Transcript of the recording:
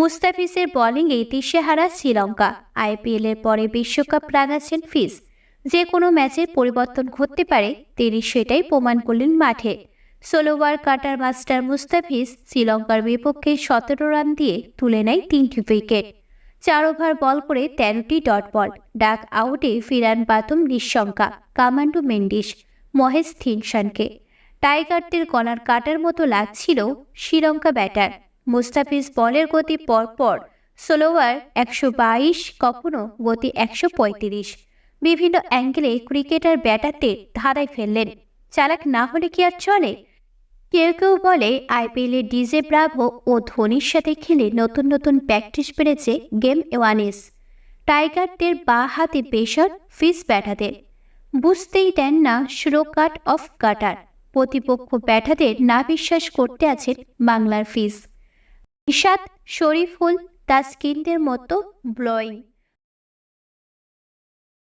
মুস্তাফিজের বোলিংয়ে দিশেহারা শ্রীলঙ্কা। আইপিএল এর পরে বিশ্বকাপ রাঙাচ্ছেন ফিজ। যে কোনো ম্যাচের পরিবর্তন ঘটতে পারে, তিনি সেটাই প্রমাণ করলেন মাঠে। 16 ওভার কাটার মাস্টার মুস্তাফিজ শ্রীলঙ্কার বিপক্ষে 17 রান দিয়ে তুলে নেয় 3টি উইকেট। 4 ওভার বল করে 13টি ডট বল। ডাক আউটে ফিরান বাতুম নিঃশঙ্কা, কামান্ডো মেন্ডিস, মহেশ থিনসানকে। টাইগারদের গলার কাটার মতো লাগছিল শ্রীলঙ্কা ব্যাটার। মুস্তাফিজ বলের গতি পরপর 16 ওভার 122, কখনো গতি 135। বিভিন্ন অ্যাঙ্গেলে ক্রিকেটার ব্যাটারদের ধারায় ফেললেন। চালাক না হলে কি আর চলে? কেউ কেউ বলে আইপিএলে ডিজে ব্রাভো ও ধোনির সাথে খেলে নতুন নতুন প্র্যাকটিস বেড়েছে গেম ওয়ানিস। টাইগারদের বা হাতে পেসার ফিস ব্যাটাদের বুঝতেই দেন না স্লো কাট অফ কাটার। প্রতিপক্ষ ব্যাটাদের না বিশ্বাস করতে আছেন বাংলার ফিস। ইশাদ, শরীফুল, তাসকিনদের মতো ব্লোয়িং।